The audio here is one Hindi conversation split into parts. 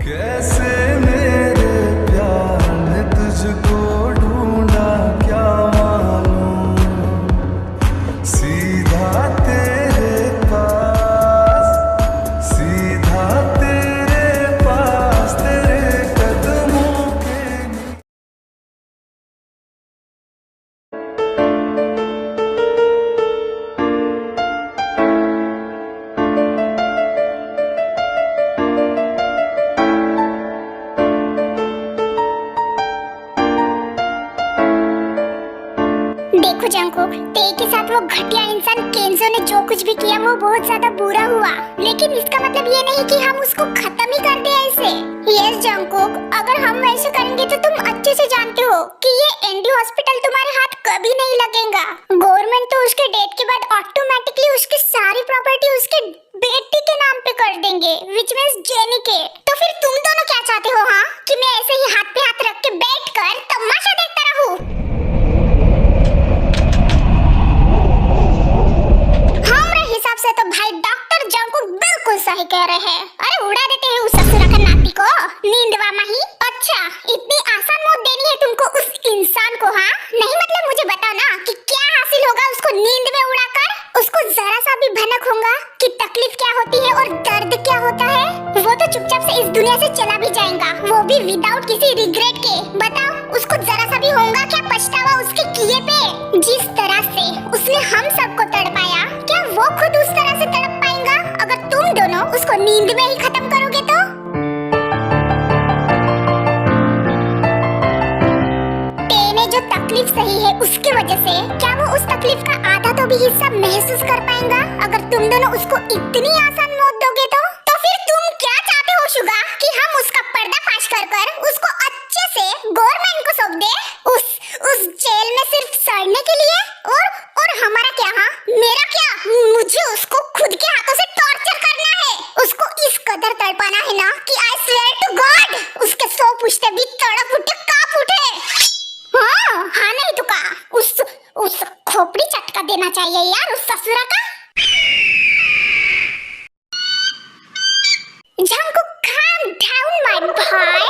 कैसे मेरे प्यार ने तुझको ढूंढा क्या मालूम, सीधा तेरे पास, सीधा तेरे पास, तेरे कदमों के देखो जंकुक, तेई के साथ वो घटिया इंसान केंजो ने जो कुछ भी किया वो बहुत ज्यादा बुरा हुआ, लेकिन इसका मतलब ये नहीं कि हम उसको खत्म ही कर दें ऐसे। यस जंकुक, अगर हम वैसे करेंगे तो तुम अच्छे से जानते हो कि ये एनडी हॉस्पिटल तुम्हारे हाथ कभी नहीं लगेगा। गवर्नमेंट तो उसके डेथ के बाद ऑटोमेटिकली उसकी सारी प्रॉपर्टी उसके बेटी के नाम पे कर देंगे, विच मींस जेनी के। तो फिर तुम दोनों क्या चाहते हो? हाँ, कि मैं ऐसे ही हाथ पे हाथ रख के बैठकर तमाशा देखता रहूं? से तो भाई डॉक्टर जंकुक बिल्कुल सही कह रहे हैं। अरे उड़ा देते हैं उस ससुरा का नाती को नींदवा माही। अच्छा, इतनी आसान मौत देनी है तुमको उस इंसान को? हाँ नहीं, मतलब मुझे बताओ ना कि क्या हासिल होगा उसको नींद में उड़ाकर? उसको जरा सा भी भनक होगा कि तकलीफ क्या होती है और दर्द क्या होता है? वो तो चुपचाप से इस दुनिया से चला भी जाएगा, वो भी विदाउट किसी रिग्रेट के। बताओ, उसको जरा सा भी होगा क्या पछतावा उसके किए पे? जिस तरह से उसने हम सबको तड़पाया, क्या वो खुद उस तरह से तड़प पाएगा अगर तुम दोनों उसको नींद में ही खत्म करोगे तो? तेने जो तकलीफ सही है उसकी वजह से क्या वो उस तकलीफ का आधा तो भी हिस्सा महसूस कर पाएगा अगर तुम दोनों उसको इतनी आसान मौत दोगे तो? तो फिर तुम क्या चाहते हो शुगा, कि हम उसका पर्दाफाश कर उसको अच्छे से गवर्नमेंट को सौंप दे उस जेल में सिर्फ सड़ने के लिए? और हमारा क्या? हाँ मेरा क्या? मुझे उसको खुद के हाथों से टॉर्चर करना है, उसको इस कदर तड़पाना है ना कि आई स्वेयर टू गॉड उसके 100 पुश्ते भी तड़प उठे, कांप उठे। हाँ नहीं तो का उस खोपड़ी चटका देना चाहिए यार उस ससुरा का। Jungkook, calm down my boy,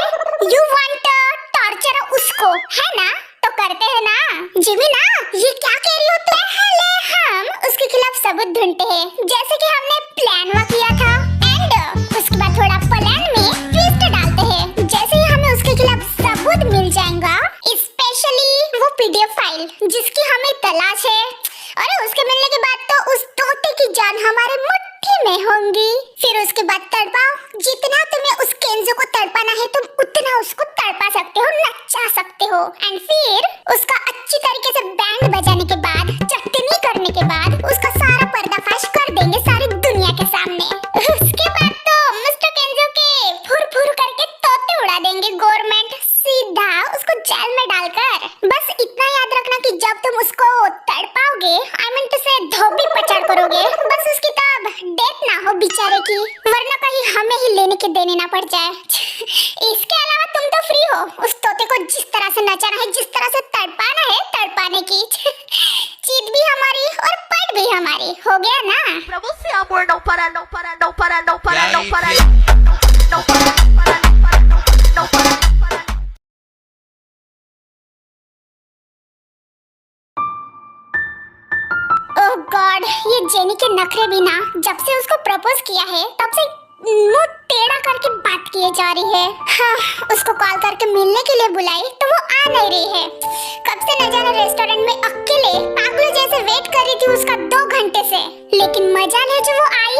you want to torture उसको, है ना? तो करते हैं ना। जिमी ना, ये क्या कह रही हो तुम? पहले हम उसके खिलाफ सबूत ढूंढते हैं, जैसे कि हमने प्लान किया था, एंड उसके बाद थोड़ा प्लान में ट्विस्ट डालते हैं। जैसे ही हमें उसके खिलाफ सबूत मिल जाएगा, स्पेशली वो पीडीएफ फाइल जिसकी हमें तलाश है, अरे उसके मिलने के बाद तो उस तोते की जान हमारे मुट्ठी में होंगी। फिर उसके बाद तड़पाओ, जितना तुम्हें उस केंजो को तड़पाना है तुम उतना उसको तड़पा सकते हो, नचा सकते हो, एंड फिर उसका अच्छी तरीके से बैंड बजाने के बाद, चटनी करने के बाद उसका सारा पर्दाफाश कर देंगे सारी दुनिया के सामने। उसके बाद तो मिस्टर केंजो के फुर फुर करके तोते उड़ा देंगे गवर्नमेंट, सीधा उसको जेल में डालकर। बस इतना याद रखना कि जब तुम उसको तड़पाओगे, आई मीन टू से धोबी पचाड़ करोगे, बस उसकी तब डेथ ना हो बेचारे की, वरना कहीं हमें ही लेने के देने ना पड़ जाए। इसके अलावा तुम तो फ्री हो उस तोते को जिस तरह से नचाना है, जिस तरह से तड़पाना है तड़पाने की। चीत भी हमारी और पट भी हमारी, हो गया ना? Pra você amor não para, não para, não para, não para, não para, não para, não para, não para, não para. ओह गॉड, ये जेनी के नखरे भी ना, जब से उसको प्रपोज किया है तब से मुंह टेढ़ा करके बात किए जा रही है। हाँ, उसको कॉल करके मिलने के लिए बुलाई तो वो आ नहीं रही है। कब से न जाने रेस्टोरेंट में अकेले पागलों जैसे वेट कर रही थी उसका 2 घंटे से, लेकिन मजा ले जो वो आई।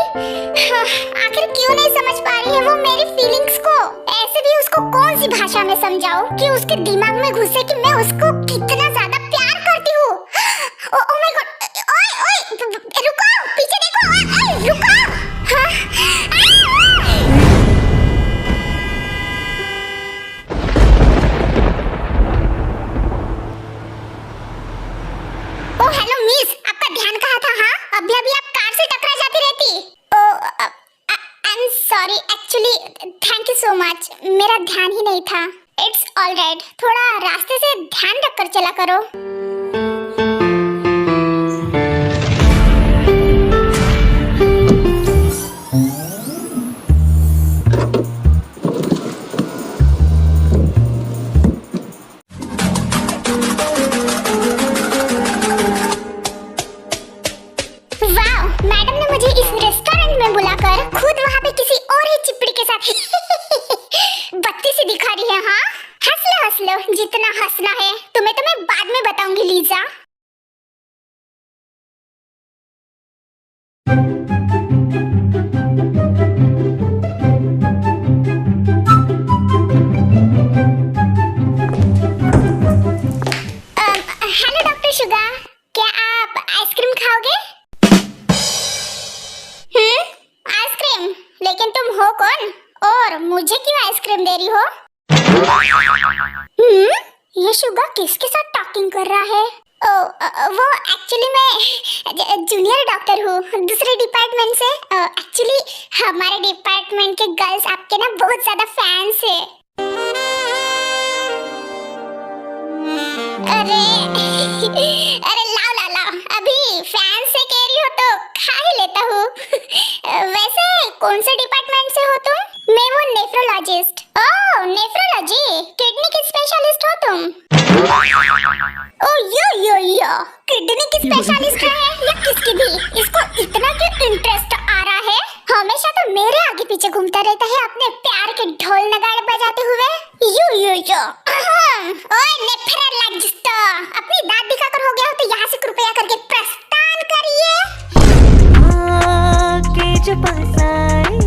हाँ, आखिर क्यों नहीं समझ पा रही है वो मेरी फीलिंग्स को? ऐसे भी उसको कौन सी भाषा में समझाऊं कि उसके दिमाग में घुसे कि मैं उसको कितना ज्यादा प्यार करती हूँ। ओह माय गॉड, रुको, पीछे देखो, रुको। हाँ? ओह हेलो मिस, आपका ध्यान कहाँ था? हाँ, अभी आप कार से टकरा जाती रहती। Oh I am sorry, actually thank you so much, मेरा ध्यान ही नहीं था। इट्स ऑलराइट, थोड़ा रास्ते से ध्यान रखकर चला करो। हंसना है तुम्हें तो मैं बाद में बताऊंगी लीजा। हेलो डॉक्टर शुगा, क्या आप आइसक्रीम खाओगे? आइसक्रीम? लेकिन तुम हो कौन और मुझे क्यों आइसक्रीम दे रही हो? ये शुगा किसके साथ टॉकिंग कर रहा है? वो एक्चुअली मैं जूनियर डॉक्टर हूँ दूसरे डिपार्टमेंट से। एक्चुअली हमारे डिपार्टमेंट के गर्ल्स आपके ना बहुत ज्यादा फैंस है। अरे अरे लाओ लाओ लाओ, अभी फैन से कह रही हो तो खा ही लेता हूँ। वैसे कौन से डिपार्टमेंट से हो तुम? मैं वो नेफ्रोलॉजिस्ट। ओह नेफ्रोलॉजी, किडनी की स्पेशलिस्ट हो तुम? ओ यो किडनी की स्पेशलिस्ट है या किसकी भी? इसको इतना क्यों इंटरेस्ट आ रहा है? हमेशा तो मेरे आगे पीछे घूमता रहता है अपने प्यार के ढोल नगाड़े बजाते हुए। यो ओए नेफ्रोलॉजिस्ट, अपनी दांत दिखाकर हो गया हो तो यहाँ से कृपया करके प्रस्थान करिए। आके जो पास आए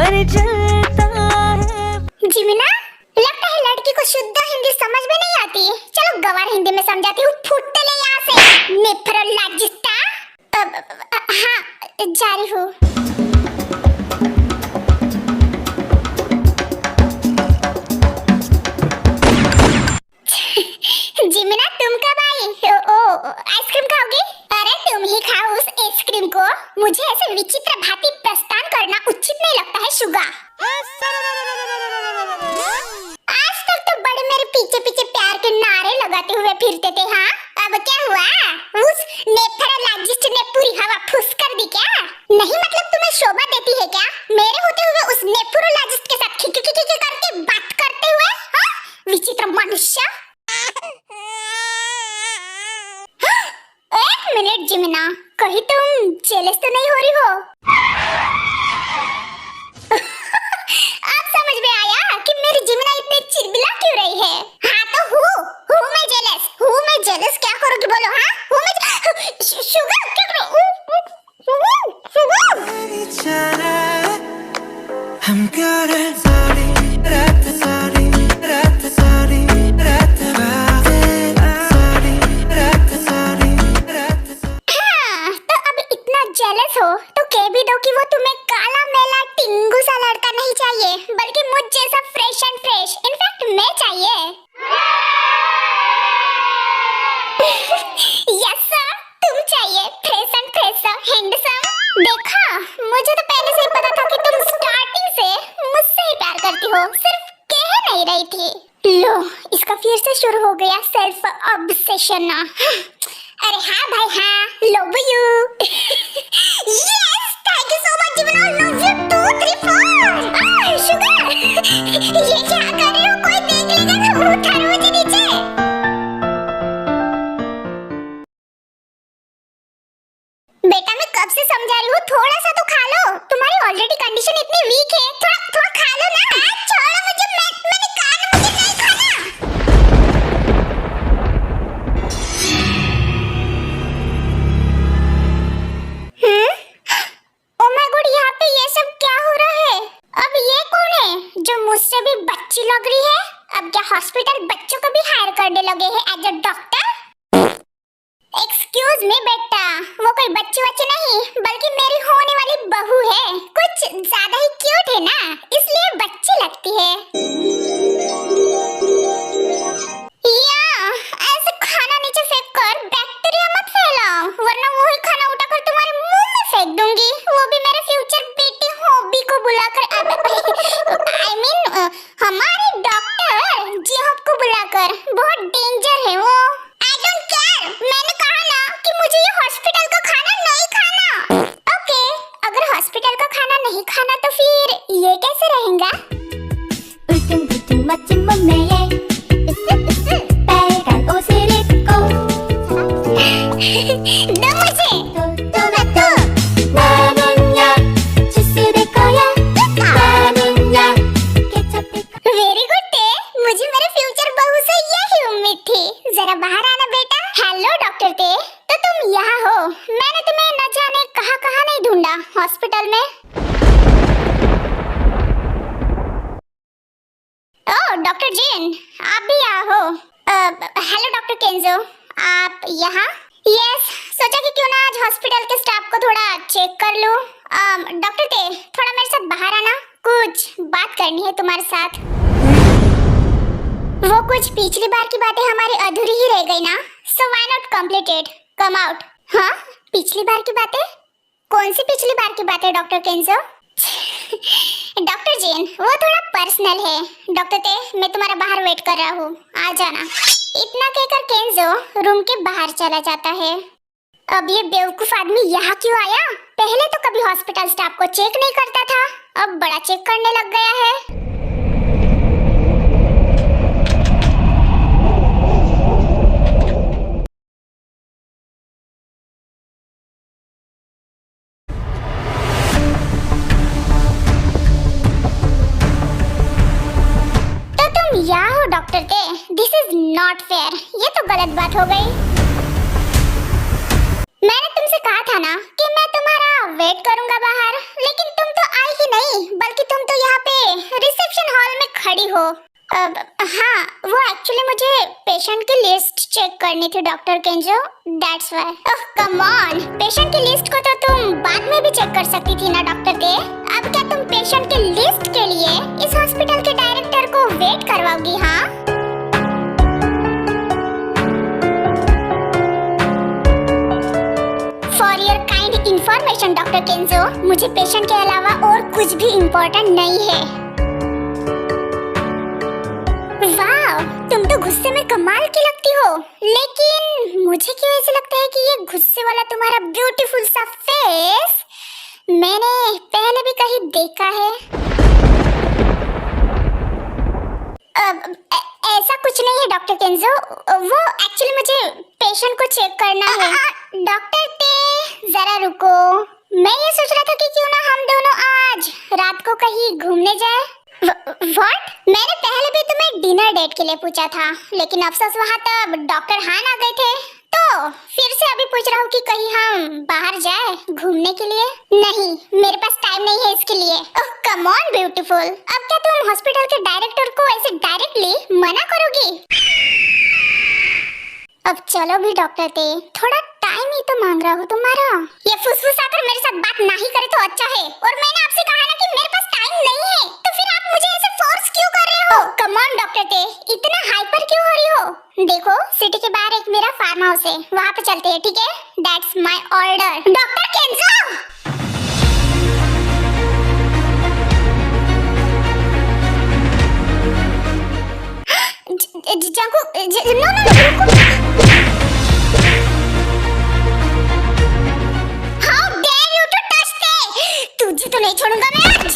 और जलता है। जिमिना, लगता है लड़की को शुद्ध हिंदी समझ में नहीं आती। चलो गवार हिंदी में समझाती हूँ, फुट ले यहाँ से नेफ्रोलॉजिस्ट। हाँ जा रही हूँ। जिमिना तुम कब आई? आइसक्रीम खाओगी? अरे तुम ही खाओ उस आइसक्रीम को, मुझे ऐसे विचित्र भांति प्रस्थान करना उचित नहीं लगता है शुगा। आज तक तो बड़े मेरे पीछे पीछे प्यार के नारे लगाते हुए फिरते थे। हाँ अब क्या हुआ? उस नेफ्रोलॉजिस्ट ने पूरी हवा फुस कर दी क्या? नहीं मतलब तुम्हें शोभा देती है क्या मेरे होते हुए उस नेफ्रोलॉजिस्ट के साथ खिक करके बात करते हुए? हाँ विचित्र मनुष्य। एक मिनट जिमिना, कहीं तुम जेलस तो नहीं हो रही हो? अब समझ में आया कि मेरी जिमिना इतनी चिलबिला क्यों रही है। हाँ तो हूँ मैं जेलस क्या करोगी बोलो? हाँ हूँ मैं शुगर क्या करूँ? हम करे सारी रात सारी रात सारी रात तो अब इतना जेलस हो तो कह भी दो कि वो तुम्हें काला मेला टिंगू सा लड़का नहीं चाहिए, बल्कि मुझ जैसा फ्रेश एंड फ्रेश, इनफैक्ट मैं चाहिए। यस सर, तुम चाहिए फ्रेश एंड फ्रेश हैंडसम। देखा, मुझे तो पहले से ही पता था कि तुम स्टार्टिंग से मुझसे ही प्यार करती हो, सिर्फ कह नहीं रही थी। लो इसका फिर से शुरू हो गया सेल्फ ऑब्सेशन। अरे हाँ भाई हाँ, love you. Yes thank you so much Jimina, love you 2 3 4। Sugar ये क्या कर रहे हो? कोई देख लेगा तो उठाओ मुझे नीचे। बेटा मैं कब से समझा रही हूँ, थोड़ा सा तो खा लो। तुम्हारी ऑलरेडी कंडीशन इतनी वीक है, थोड़ा खा लो ना। छोड़ो मुझे, मैंने कहा ना मुझे नहीं खाना। ओ माय गॉड, यहाँ पे ये सब क्या हो रहा है? अब ये कौन है जो मुझसे भी बच्ची लग रही है? अब क्या हॉस्पिटल बच्चों को भी हायर करने लगे हैं as a doctor? Excuse me बेटा, वो कोई बच्ची बच्ची नहीं बल्कि मेरी होने वाली बहू है। कुछ ज्यादा ही क्यूट है ना, इसलिए बच्ची लगती है। या ऐसे खाना नीचे फेंक कर बैक्टीरिया मत फैलाओ, वरना वही खाना उठाकर तुम्हारे मुंह में फेंक दूंगी, वो भी मेरे फ्यूचर बेटी हॉबी को बुलाकर। आई मीन हमारे डॉक्टर जीहब को बुलाकर। बहुत डेंजर है वो। आई डोंट केयर, मैंने कहा ना कि मुझे ये हॉस्पिटल का खाना नहीं खाना। ओके, अगर हॉस्पिटल का खाना नहीं खाना तो फिर ये कैसे रहेंगे? डॉक्टर जिन, आप भी यहाँ हो? हेलो डॉक्टर केंजो, आप यहाँ? यस, सोचा कि क्यों ना आज हॉस्पिटल के स्टाफ को थोड़ा चेक कर लूं। डॉक्टर ते, थोड़ा मेरे साथ बाहर आना, कुछ बात करनी है तुम्हारे साथ। वो कुछ पिछली बार की बातें हमारी अधूरी ही रह गई ना, so why not completed, come out. हाँ, पिछली बार की बातें? कौन सी पिछली बार की बातें डॉक्टर केंजो? डॉक्टर जिन, वो थोड़ा पर्सनल है। डॉक्टर ते, मैं तुम्हारा बाहर वेट कर रहा हूँ, आ जाना। इतना कहकर केंजो रूम के बाहर चला जाता है। अब ये बेवकूफ आदमी यहाँ क्यों आया? पहले तो कभी हॉस्पिटल स्टाफ को चेक नहीं करता था, अब बड़ा चेक करने लग गया है। यहाँ हो डॉक्टर ते, दिस इज नॉट फेयर, ये तो गलत बात हो गई। मैंने तुमसे कहा था ना कि मैं तुम्हारा वेट करूंगा बाहर, लेकिन तुम तो आई ही नहीं, बल्कि तुम तो यहाँ पे रिसेप्शन हॉल में खड़ी हो। हाँ, वो एक्चुअली मुझे पेशेंट की लिस्ट चेक करनी थी doctor केंजो, that's why. Oh come on, patient की लिस्ट को तो तुम बाद में भी चेक कर सकती थी ना डॉक्टर ते। अब क्या तुम पेशेंट की लिस्ट के लिए इस हॉस्पिटल के डायरेक्टर को वेट करवाओगी? हाँ, for your kind information doctor Kenzo, मुझे पेशेंट के अलावा और कुछ भी इम्पोर्टेंट नहीं है। वाह, तुम तो गुस्से में कमाल की लगती हो, लेकिन मुझे क्यों ऐसे लगता है कि ये गुस्से वाला तुम्हारा ब्यूटीफुल सा फेस मैंने पहले भी कहीं देखा है। ऐसा कुछ नहीं है डॉक्टर केंजो, वो एक्चुअली मुझे पेशेंट को चेक करना है। डॉक्टर ते, जरा रुको, मैं ये सोच रहा था कि क्यों ना हम दोनों आज रात को कहीं घूमने जाए। व्हाट? मैंने पहले भी तुम्हें डिनर डेट के लिए पूछा था, लेकिन अफसोस वहाँ तब डॉक्टर हान आ गए थे, तो फिर से अभी पूछ रहा हूँ कि कहीं हम बाहर जाए घूमने के लिए। नहीं, मेरे पास टाइम नहीं है इसके लिए। ओह कम ऑन ब्यूटीफुल, अब क्या तुम हॉस्पिटल के डायरेक्टर को ऐसे डायरेक्टली मना करोगी? अब चलो भी डॉक्टर ते, थोड़ा टाइम ही तो मांग रहा हूँ तुम्हारा। ये फुसफुसाकर मेरे साथ बात नहीं करे तो अच्छा है, और मैंने आपसे कहा ना कि मेरे पास टाइम नहीं है, तो फिर आप मुझे ऐसे फोर्स क्यों कर रहे हो? कम ऑन डॉक्टर ते, इतना हाइपर क्यों हो रही हो? देखो, सिटी के बाहर एक मेरा फार्म हाउस है, वहाँ पे चलते हैं, ठीक है? That's my order. Doctor Kenzo, जंकू, no, how dare you to touch me? तुझे तो नहीं छोड़ूंगा मैं आज।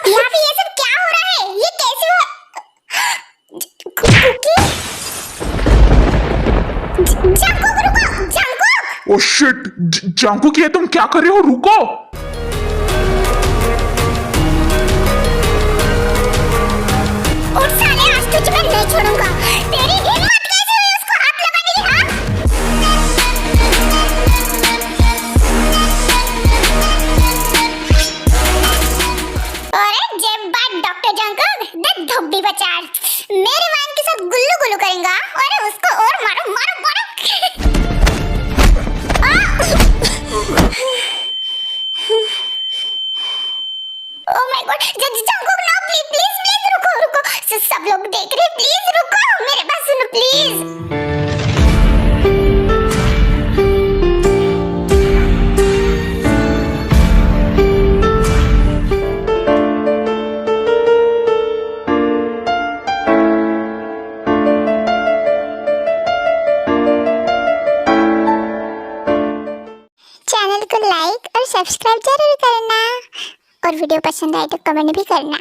यहाँ पे ये सब क्या हो रहा है? ये कैसे हुआ? कुकी? जंकुक रुको, जंकुक! ओह शिट, जंकुक ये तुम क्या कर रहे हो? रुको! उठ साले, आज तुझे मैं नहीं छोड़ूंगा। तेरी हिम्मत कैसे हुई उसको हाथ लगाने की? हाँ? अरे जेब बात डॉक्टर जंकुक, दे धोबी बचार, मेरे वाइन के साथ गुल्लू गुल्लू करेगा। अरे उसको और मारो, मारो, मारो। Oh my god, Jungkook no, please please please रुको, रुको, सब लोग देख रहे हैं, प्लीज रुको, मेरे पास सुनो प्लीज। चैनल को लाइक और सब्सक्राइब जरूर करना, और वीडियो पसंद आए तो कमेंट भी करना।